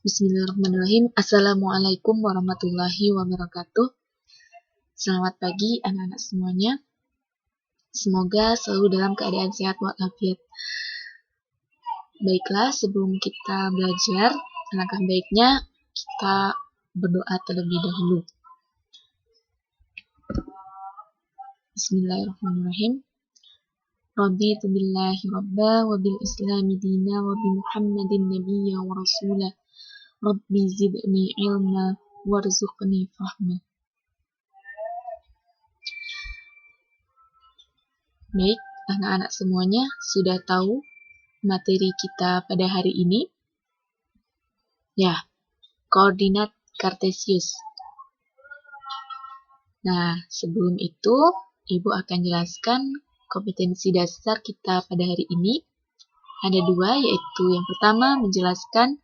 Bismillahirrahmanirrahim. Assalamualaikum warahmatullahi wabarakatuh. Selamat pagi anak-anak semuanya. Semoga selalu dalam keadaan sehat walafiat. Baiklah, sebelum kita belajar, alangkah baiknya kita berdoa terlebih dahulu. Bismillahirrahmanirrahim. Raditu billahi rabba wa bil islami dina wa bi Muhammadin nabiyya wa rasulah. Rabbi zidni ilma warzuqni fahma. Baik, anak-anak semuanya sudah tahu materi kita pada hari ini? Ya, koordinat Kartesius. Nah, sebelum itu, Ibu akan jelaskan kompetensi dasar kita pada hari ini. Ada dua, yaitu yang pertama menjelaskan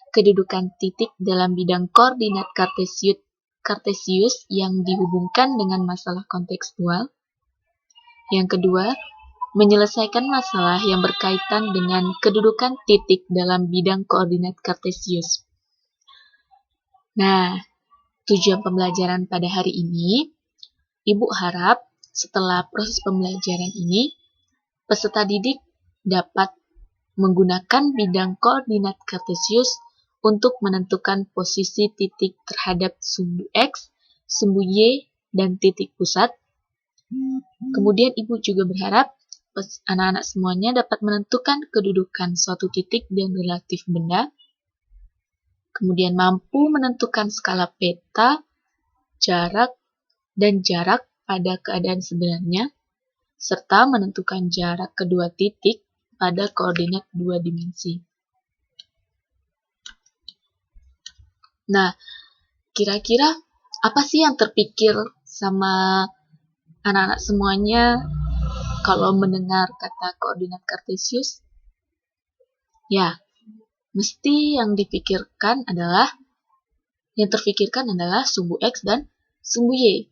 kedudukan titik dalam bidang koordinat Kartesius yang dihubungkan dengan masalah kontekstual. Yang kedua, menyelesaikan masalah yang berkaitan dengan kedudukan titik dalam bidang koordinat Kartesius. Nah, tujuan pembelajaran pada hari ini, Ibu harap setelah proses pembelajaran ini, peserta didik dapat menggunakan bidang koordinat Kartesius untuk menentukan posisi titik terhadap sumbu X, sumbu Y, dan titik pusat. Kemudian Ibu juga berharap anak-anak semuanya dapat menentukan kedudukan suatu titik dan relatif benda. Kemudian mampu menentukan skala peta, jarak, dan jarak pada keadaan sebenarnya, serta menentukan jarak kedua titik pada koordinat dua dimensi. Nah, kira-kira apa sih yang terpikir sama anak-anak semuanya kalau mendengar kata koordinat Kartesius? Ya, mesti yang terpikirkan adalah sumbu X dan sumbu Y.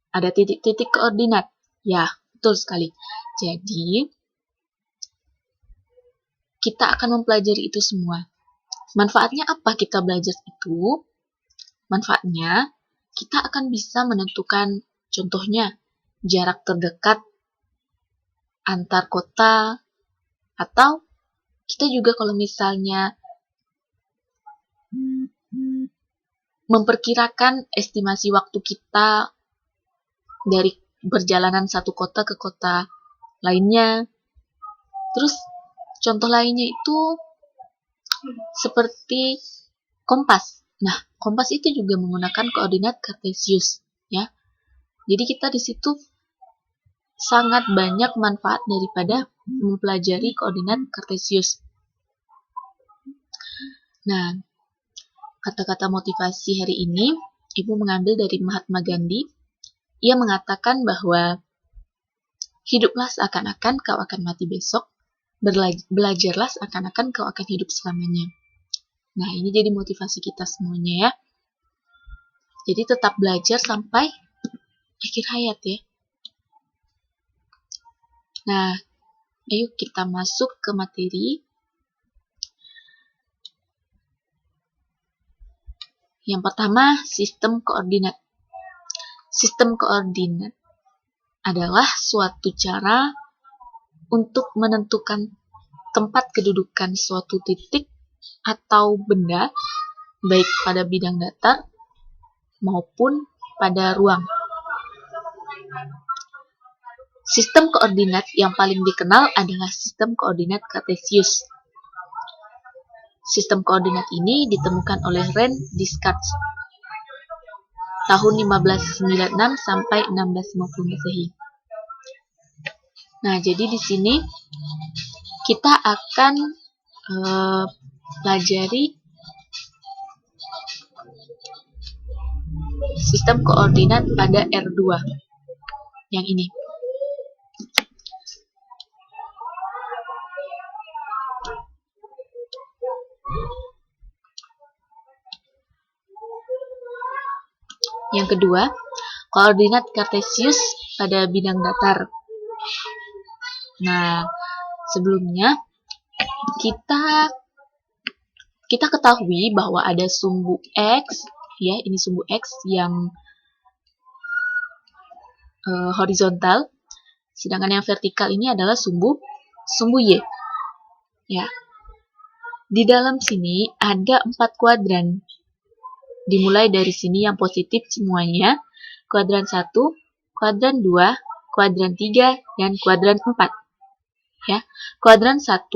Ada titik-titik koordinat. Ya, betul sekali. Jadi, kita akan mempelajari itu semua. Manfaatnya apa kita belajar itu? Manfaatnya, kita akan bisa menentukan contohnya jarak terdekat antar kota, atau kita juga kalau misalnya memperkirakan estimasi waktu kita dari perjalanan satu kota ke kota lainnya. Terus contoh lainnya itu seperti kompas. Nah, kompas itu juga menggunakan koordinat Kartesius, ya. Jadi kita di situ sangat banyak manfaat daripada mempelajari koordinat Kartesius. Nah, kata-kata motivasi hari ini Ibu mengambil dari Mahatma Gandhi. Ia mengatakan bahwa hiduplah seakan-akan kau akan mati besok, belajarlah seakan-akan kau akan hidup selamanya. Nah, ini jadi motivasi kita semuanya ya. Jadi tetap belajar sampai akhir hayat ya. Nah, ayo kita masuk ke materi. Yang pertama, sistem koordinat. Sistem koordinat adalah suatu cara untuk menentukan tempat kedudukan suatu titik atau benda, baik pada bidang datar maupun pada ruang. Sistem koordinat yang paling dikenal adalah sistem koordinat Kartesius. Sistem koordinat ini ditemukan oleh René Descartes tahun 1596 sampai 1650 Masehi. Nah, jadi di sini kita akan pelajari sistem koordinat pada R2 yang ini. Yang kedua, koordinat Kartesius pada bidang datar. Nah, sebelumnya kita kita ketahui bahwa ada sumbu X, ya, ini sumbu X yang horizontal, sedangkan yang vertikal ini adalah sumbu Y. Ya. Di dalam sini ada 4 kuadran. Dimulai dari sini yang positif semuanya, kuadran 1, kuadran 2, kuadran 3, dan kuadran 4. Ya. Kuadran 1,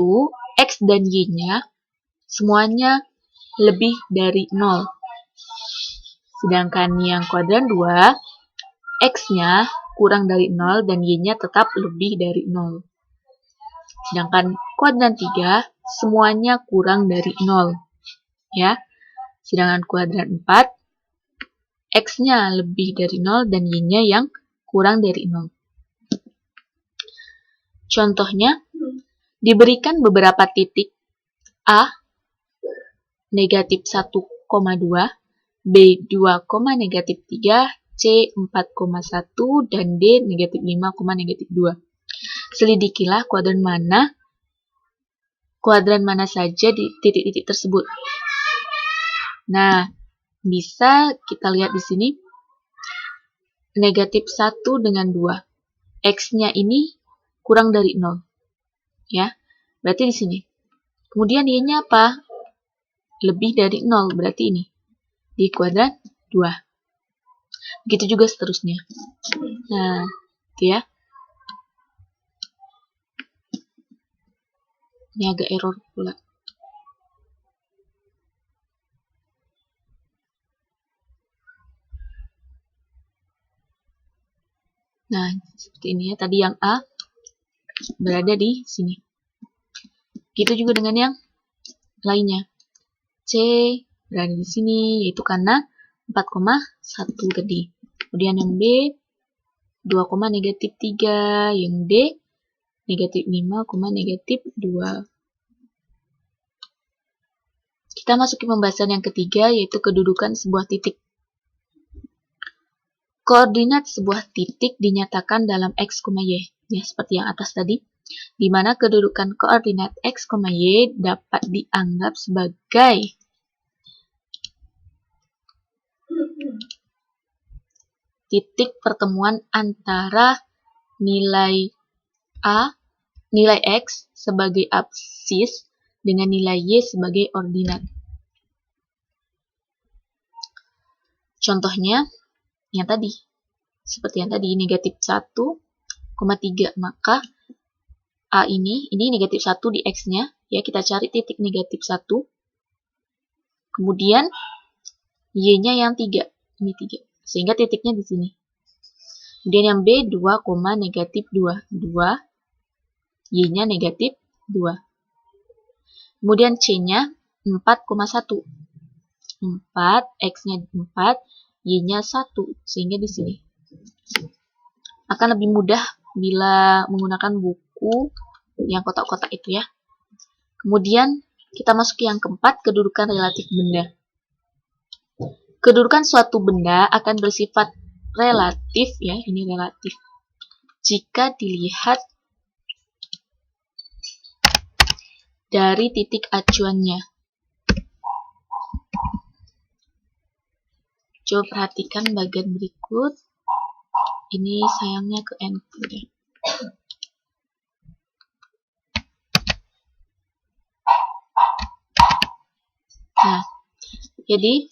X dan Y-nya semuanya lebih dari 0. Sedangkan yang kuadran 2, X-nya kurang dari 0 dan Y-nya tetap lebih dari 0. Sedangkan kuadran 3, semuanya kurang dari 0. Ya. Sedangkan kuadran 4, X-nya lebih dari 0 dan Y-nya yang kurang dari 0. Contohnya, diberikan beberapa titik A negatif 1,2, B 2, negatif 3, C 4,1, dan D negatif 5, negatif 2. Selidikilah kuadran mana saja di titik-titik tersebut. Nah, bisa kita lihat di sini negatif 1 dengan 2. X-nya ini kurang dari 0. Ya, berarti di sini. Kemudian Y-nya apa? Lebih dari 0, berarti ini. Di kuadran 2. Begitu juga seterusnya. Nah, itu ya. Ini agak error pula. Nah, seperti ini ya. Tadi yang A berada di sini. Gitu juga dengan yang lainnya. C berada di sini, yaitu karena 4,1 tadi. Kemudian yang B 2, negatif 3. Yang D negatif 5, negatif 2. Kita masuki pembahasan yang ketiga, yaitu kedudukan sebuah titik. Koordinat sebuah titik dinyatakan dalam X, Y. Ya, seperti yang atas tadi. Di mana kedudukan koordinat X, Y dapat dianggap sebagai titik pertemuan antara nilai X sebagai absis dengan nilai Y sebagai ordinat. Contohnya, yang tadi. Seperti yang tadi, negatif 1,3. Maka A ini negatif 1 di X-nya. Ya, kita cari titik negatif 1. Kemudian, Y-nya yang 3. Ini 3. Sehingga titiknya di sini. Kemudian yang B 2, negatif 2. 2. Y-nya negatif 2. Kemudian C-nya 4,1. 4, X-nya 4, Y-nya 1. Sehingga di sini. Akan lebih mudah bila menggunakan buku yang kotak-kotak itu ya. Kemudian kita masuk ke yang keempat, kedudukan relatif benda. Kedudukan suatu benda akan bersifat relatif ya, ini relatif. Jika dilihat dari titik acuannya. Coba perhatikan bagian berikut. Ini sayangnya ke encode ya. Nah, jadi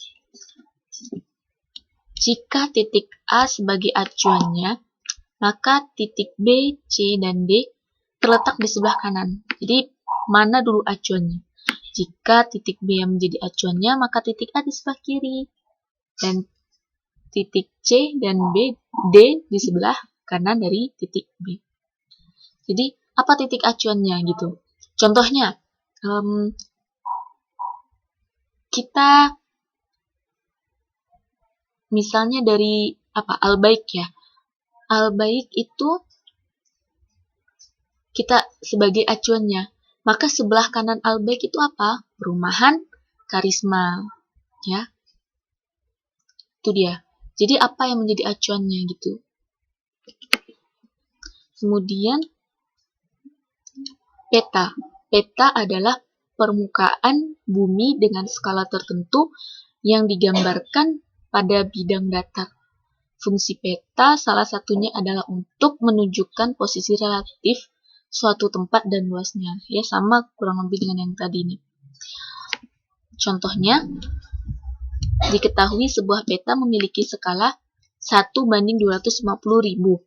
jika titik A sebagai acuannya, maka titik B, C, dan D terletak di sebelah kanan. Jadi, mana dulu acuannya? Jika titik B yang menjadi acuannya, maka titik A di sebelah kiri. Dan titik C dan D di sebelah kanan dari titik B. Jadi, apa titik acuannya gitu? Contohnya, kita misalnya dari Al-Baik ya. Al-Baik itu kita sebagai acuannya. Maka sebelah kanan Al-Baik itu apa? Perumahan Karisma. Ya. Itu dia. Jadi apa yang menjadi acuannya gitu. Kemudian peta. Peta adalah permukaan bumi dengan skala tertentu yang digambarkan pada bidang datar. Fungsi peta salah satunya adalah untuk menunjukkan posisi relatif suatu tempat dan luasnya. Ya, sama kurang lebih dengan yang tadi ini. Contohnya, diketahui sebuah peta memiliki skala 1:250.000.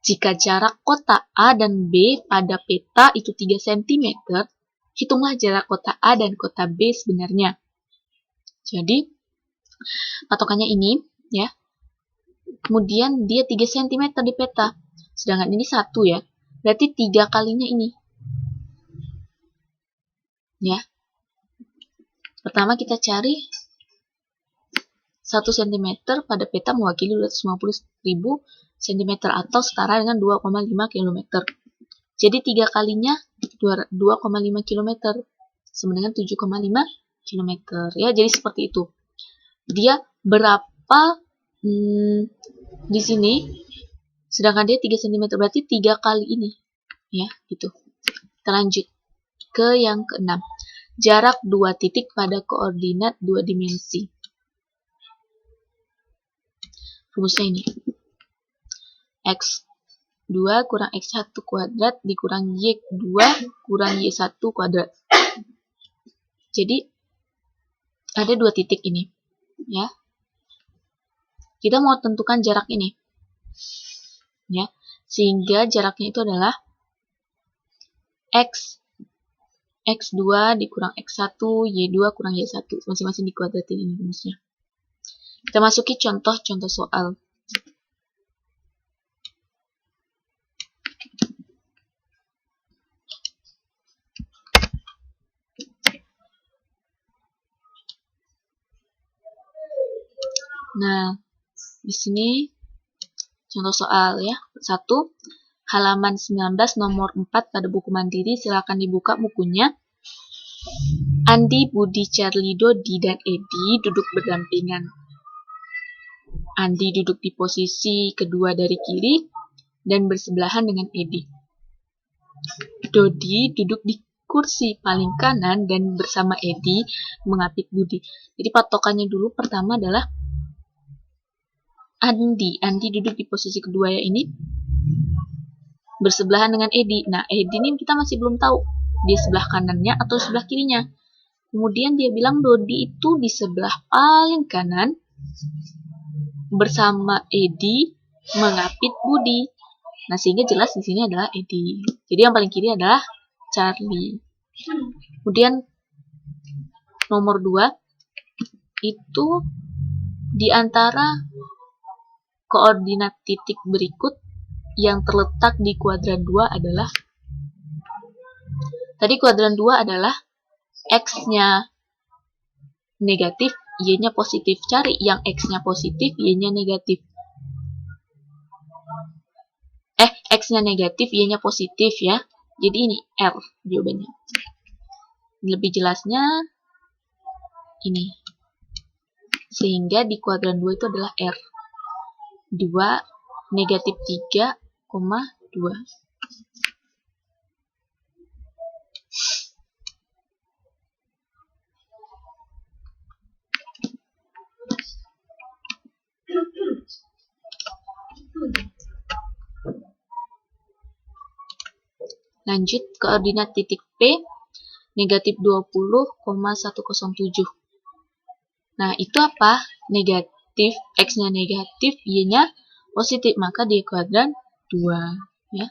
Jika jarak kota A dan B pada peta itu 3 cm, hitunglah jarak kota A dan kota B sebenarnya. Jadi, patokannya ini, ya. Kemudian dia 3 cm di peta. Sedangkan ini 1 ya. Berarti 3 kalinya ini. Ya. Pertama kita cari 1 cm pada peta mewakili 250.000 cm atau setara dengan 2,5 km. Jadi 3 kalinya 2,5 km sama dengan 7,5 km. Ya, jadi seperti itu. Dia berapa di sini, sedangkan dia 3 cm, berarti 3 kali ini. Ya, gitu. Kita lanjut ke yang keenam. Jarak 2 titik pada koordinat 2 dimensi. Rumusnya ini. X2 kurang X1 kuadrat dikurang Y2 kurang Y1 kuadrat. Jadi, ada 2 titik ini. Ya. Kita mau tentukan jarak ini. Ya. Sehingga jaraknya itu adalah X2 dikurang X1, Y2 kurang Y1. Masing-masing dikuadratin ini rumusnya. Kita masuki contoh-contoh soal. Nah, di sini contoh soal ya. 1. Halaman 19 nomor 4 pada buku Mandiri. Silakan dibuka bukunya. Andi, Budi, Charlie, Dodi, dan Edi duduk berdampingan. Andi duduk di posisi kedua dari kiri dan bersebelahan dengan Edi. Dodi duduk di kursi paling kanan dan bersama Edi mengapit Budi. Jadi patokannya dulu pertama adalah Andi duduk di posisi kedua ya ini, bersebelahan dengan Edi. Nah, Edi ini kita masih belum tahu dia sebelah kanannya atau sebelah kirinya. Kemudian dia bilang Dodi itu di sebelah paling kanan bersama Edi mengapit Budi. Nah, sehingga jelas di sini adalah Edi. Jadi yang paling kiri adalah Charlie. Kemudian nomor 2 itu di antara koordinat titik berikut yang terletak di kuadran 2 adalah, tadi kuadran 2 adalah X-nya negatif, Y-nya positif. Cari yang X-nya positif, Y-nya negatif. X-nya negatif, Y-nya positif ya. Jadi ini R jawabannya. Lebih jelasnya ini. Sehingga di kuadran 2 itu adalah R. 2 negatif 3,2. Lanjut, koordinat titik P negatif 20,107. Nah, itu apa? Negatif, X-nya negatif, Y-nya positif, maka di kuadran 2 ya.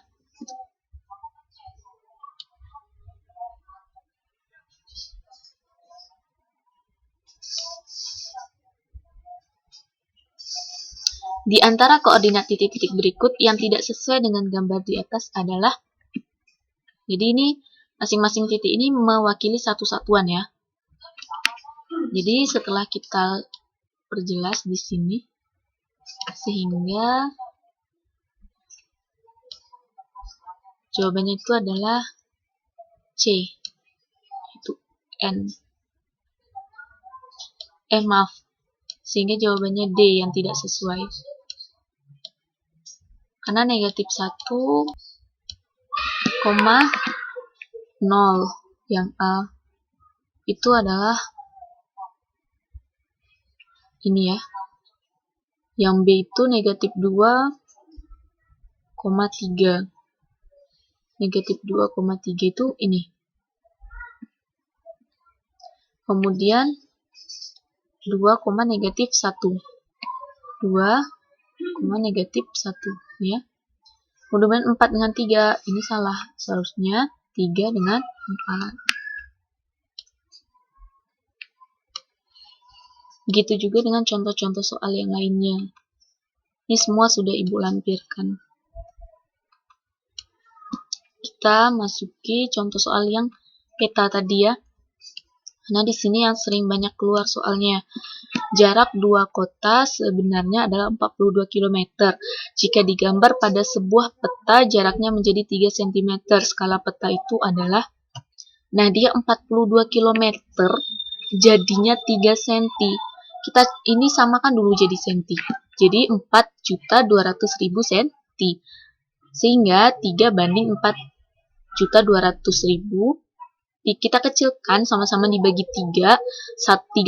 Di antara koordinat titik-titik berikut yang tidak sesuai dengan gambar di atas adalah, jadi ini masing-masing titik ini mewakili satu satuan ya. Jadi setelah kita perjelas di sini, sehingga jawabannya itu adalah C, itu N. Maaf, sehingga jawabannya D yang tidak sesuai. Karena negatif 1,0 yang A. itu adalah ini ya. Yang B itu negatif 2,3. Negatif 2,3 itu ini. Kemudian 2, negatif 1. 2, negatif 1 ya. Kemudian 4 dengan 3, ini salah. Seharusnya 3 dengan 4. Begitu juga dengan contoh-contoh soal yang lainnya. Ini semua sudah Ibu lampirkan. Kita masuki contoh soal yang peta tadi ya. Nah, di sini yang sering banyak keluar soalnya. Jarak dua kota sebenarnya adalah 42 km. Jika digambar pada sebuah peta, jaraknya menjadi 3 cm. Skala peta itu adalah, nah dia 42 km, jadinya 3 cm. Kita ini samakan dulu jadi cm. Jadi 4.200.000 cm. Sehingga 3 banding 4.200.000. Kita kecilkan, sama-sama dibagi 3. 3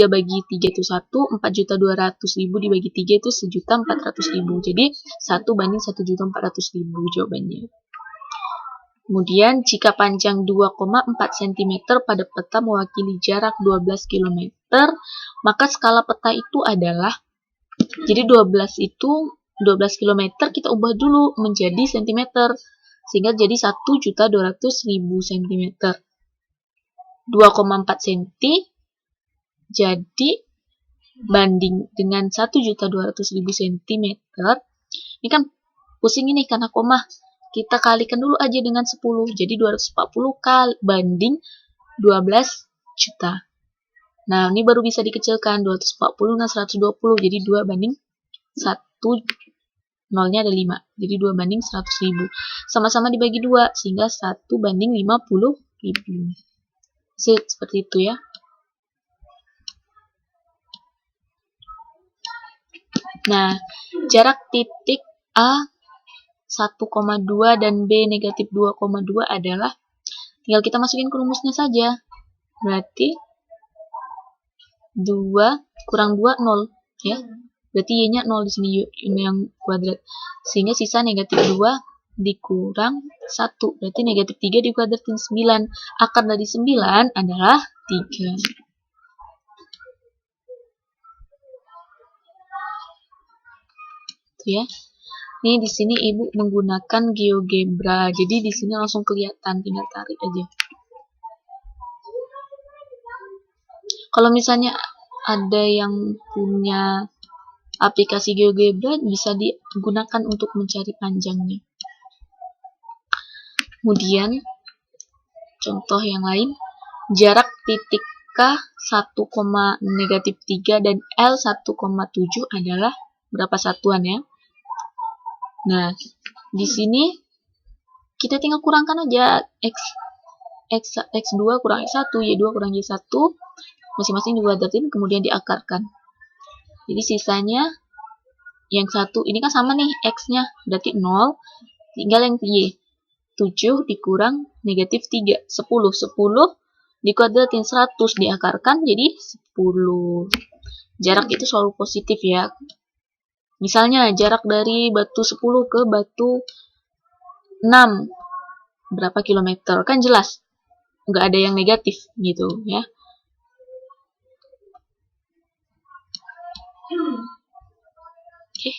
bagi 3 itu 1, 4.200.000 dibagi 3 itu 1.400.000. Jadi 1 banding 1.400.000 jawabannya. Kemudian jika panjang 2,4 cm pada peta mewakili jarak 12 km, maka skala peta itu adalah, jadi 12 km kita ubah dulu menjadi cm, sehingga jadi 1.200.000 cm. 2,4 cm jadi banding dengan 1.200.000 cm. Ini kan pusing ini karena koma. Kita kalikan dulu aja dengan 10. Jadi 240 kali banding 12 juta. Nah, ini baru bisa dikecilkan. 240 dengan 120. Jadi 2 banding 1. Nolnya ada 5. Jadi 2 banding 100.000. Sama-sama dibagi 2. Sehingga 1 banding 50.000. Seperti itu ya. Nah, jarak titik A 1,2 dan B negatif 2,2 adalah, tinggal kita masukin ke rumusnya saja. Berarti 2 kurang 2, 0 ya. Berarti Y-nya 0 di sini, yang kuadrat. Sehingga sisa negatif 2 dikurang 1. Berarti negatif 3 dikuadratin 9. Akar dari 9 adalah 3. Itu ya. Ini di sini Ibu menggunakan GeoGebra. Jadi di sini langsung kelihatan, tinggal tarik aja. Kalau misalnya ada yang punya aplikasi GeoGebra, bisa digunakan untuk mencari panjangnya. Kemudian contoh yang lain, jarak titik K 1, negatif 3 dan L 1,7 adalah berapa satuan ya? Nah, di sini kita tinggal kurangkan aja X2 kurang X1, Y2 kurang Y1, masing-masing dikuadratin, kemudian diakarkan. Jadi sisanya yang satu, ini kan sama nih X-nya, berarti 0, tinggal yang Y. 7 dikurang negatif 3, 10. 10 dikuadratin 100 diakarkan jadi 10. Jarak itu selalu positif ya. Misalnya jarak dari batu 10 ke batu 6 berapa kilometer, kan jelas nggak ada yang negatif gitu ya. Oke,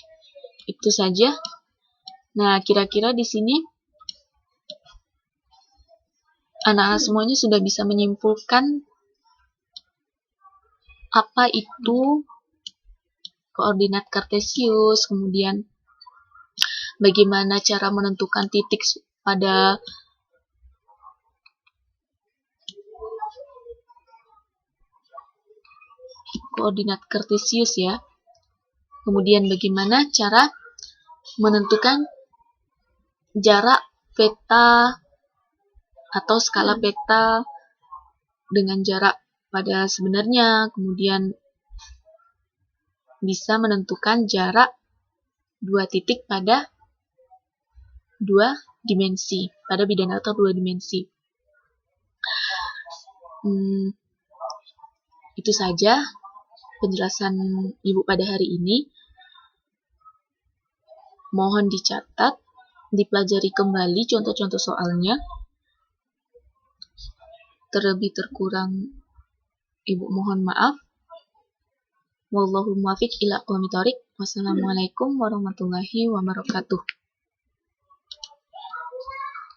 itu saja. Nah, kira-kira di sini anak-anak semuanya sudah bisa menyimpulkan apa itu koordinat kartesius, kemudian bagaimana cara menentukan titik pada koordinat kartesius ya. Kemudian bagaimana cara menentukan jarak peta atau skala peta dengan jarak pada sebenarnya, kemudian bisa menentukan jarak dua titik pada dua dimensi, pada bidang data dua dimensi. Itu saja penjelasan Ibu pada hari ini. Mohon dicatat, dipelajari kembali contoh-contoh soalnya. Terlebih terkurang Ibu mohon maaf. Wallahu muwaffiq ila aqwamit thoriq. Wassalamualaikum warahmatullahi wabarakatuh.